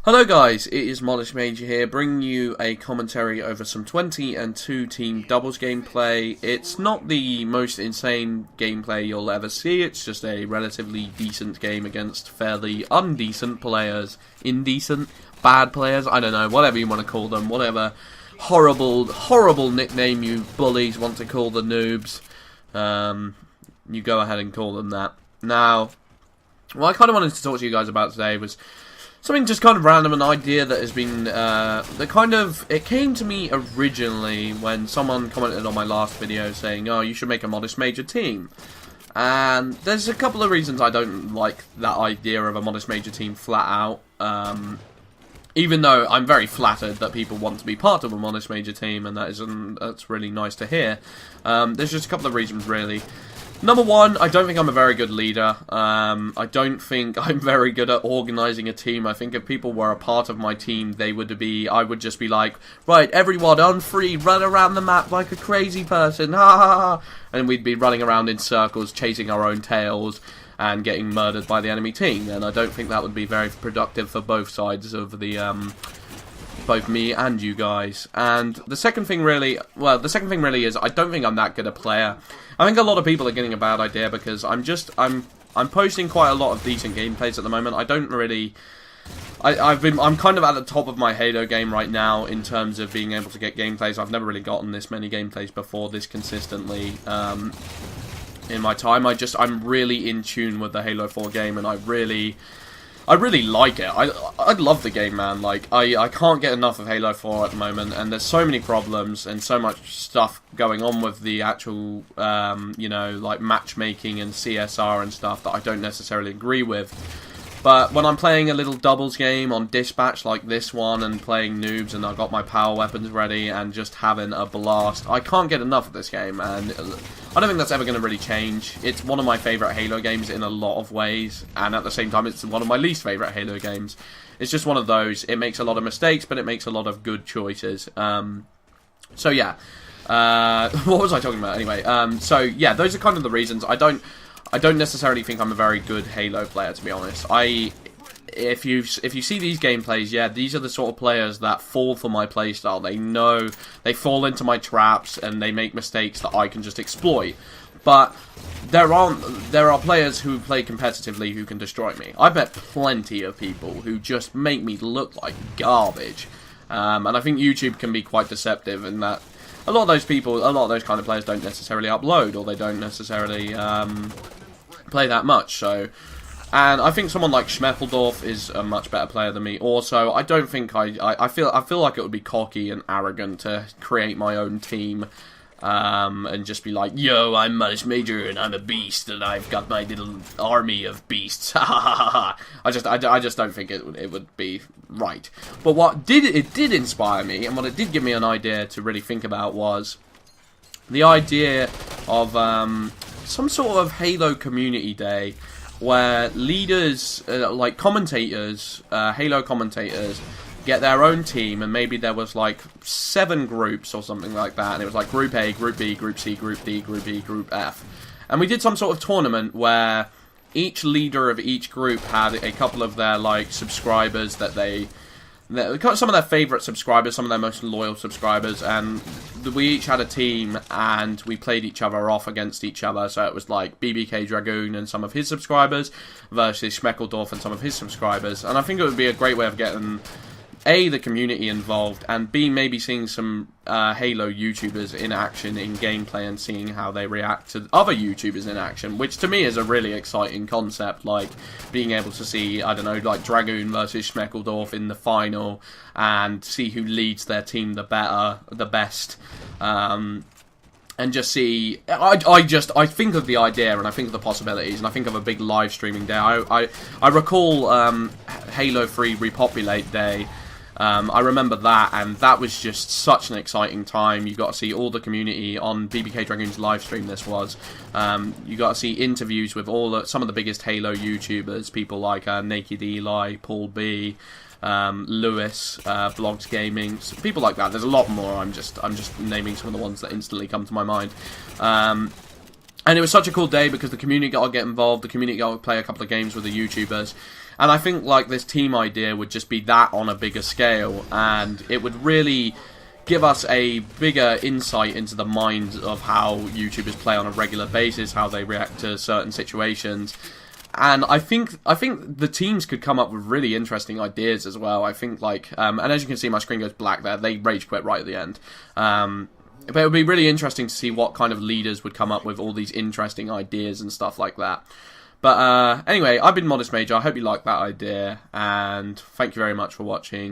Hello guys, it is Modest Major here, bringing you a commentary over some 20 and 2 team doubles gameplay. It's not the most insane gameplay you'll ever see, it's just a relatively decent game against fairly undecent players. Indecent? Bad players? I don't know, whatever you want to call them, whatever horrible nickname you bullies want to call the noobs. You go ahead and call them that. Now, what I kind of wanted to talk to you guys about today was something just kind of random, an idea that has been, it came to me originally when someone commented on my last video saying, oh, you should make a Modest Major team. And there's a couple of reasons I don't like that idea of a Modest Major team flat out. Even though I'm very flattered that people want to be part of a Modest Major team, and that's really nice to hear. There's just a couple of reasons, really. Number one, I don't think I'm a very good leader. I don't think I'm very good at organising a team. I think if people were a part of my team, I would just be like, right, everyone on free, run around the map like a crazy person, ha ha ha. And we'd be running around in circles, chasing our own tails, and getting murdered by the enemy team. And I don't think that would be very productive for both sides of the, both me and you guys. And the second thing really is I don't think I'm that good a player. I think a lot of people are getting a bad idea because I'm posting quite a lot of decent gameplays at the moment. I don't really I'm kind of at the top of my Halo game right now in terms of being able to get gameplays. I've never really gotten this many gameplays before this consistently in my time. I'm really in tune with the Halo 4 game, and I really like it. I love the game, man. Like, I can't get enough of Halo 4 at the moment, and there's so many problems and so much stuff going on with the actual, you know, like matchmaking and CSR and stuff that I don't necessarily agree with. But when I'm playing a little doubles game on Dispatch like this one and playing noobs and I've got my power weapons ready and just having a blast, I can't get enough of this game, and I don't think that's ever going to really change. It's one of my favourite Halo games in a lot of ways, and at the same time it's one of my least favourite Halo games. It's just one of those. It makes a lot of mistakes, but it makes a lot of good choices. So yeah, what was I talking about anyway? So yeah, those are kind of the reasons. I don't necessarily think I'm a very good Halo player, to be honest. If you see these gameplays, yeah, these are the sort of players that fall for my playstyle. They know they fall into my traps and they make mistakes that I can just exploit. But there are players who play competitively who can destroy me. I've met plenty of people who just make me look like garbage. And I think YouTube can be quite deceptive in that a lot of those kind of players don't necessarily upload, or they don't necessarily play that much. So, and I think someone like Schmeppeldorf is a much better player than me. Also, I don't think I feel like it would be cocky and arrogant to create my own team, and just be like, yo, I'm Modest Major and I'm a beast and I've got my little army of beasts. I just don't think it would be right. But what it did inspire me, and what it did give me an idea to really think about, was the idea of some sort of Halo community day where leaders, like commentators, Halo commentators, get their own team, and maybe there was like 7 groups or something like that, and it was like Group A, Group B, Group C, Group D, Group E, Group F. And we did some sort of tournament where each leader of each group had a couple of their, like, subscribers that some of their favourite subscribers, some of their most loyal subscribers, and we each had a team, and we played each other off against each other. So it was like BBK Dragoon and some of his subscribers versus Schmeppeldorf and some of his subscribers. And I think it would be a great way of getting A, the community involved, and B, maybe seeing some Halo YouTubers in action in gameplay and seeing how they react to other YouTubers in action, which to me is a really exciting concept, like being able to see, I don't know, like Dragoon versus Schmeppeldorf in the final, and see who leads their team the best, and just see, I think of the idea, and I think of the possibilities, and I think of a big live streaming day. I recall Halo 3 Repopulate Day. I remember that, and that was just such an exciting time. You got to see all the community on BBK Dragoon's live stream. This was, you got to see interviews with some of the biggest Halo YouTubers, people like Naked Eli, Paul B, Lewis, Blogs Gaming, people like that. There's a lot more. I'm just naming some of the ones that instantly come to my mind. And it was such a cool day because the community got to get involved, the community got to play a couple of games with the YouTubers, And I think like this team idea would just be that on a bigger scale, and it would really give us a bigger insight into the minds of how YouTubers play on a regular basis, how they react to certain situations. And I think the teams could come up with really interesting ideas as well. I think like, and as you can see, my screen goes black there. They rage quit right at the end. But it would be really interesting to see what kind of leaders would come up with all these interesting ideas and stuff like that. But anyway, I've been Modest Major. I hope you liked that idea, and thank you very much for watching.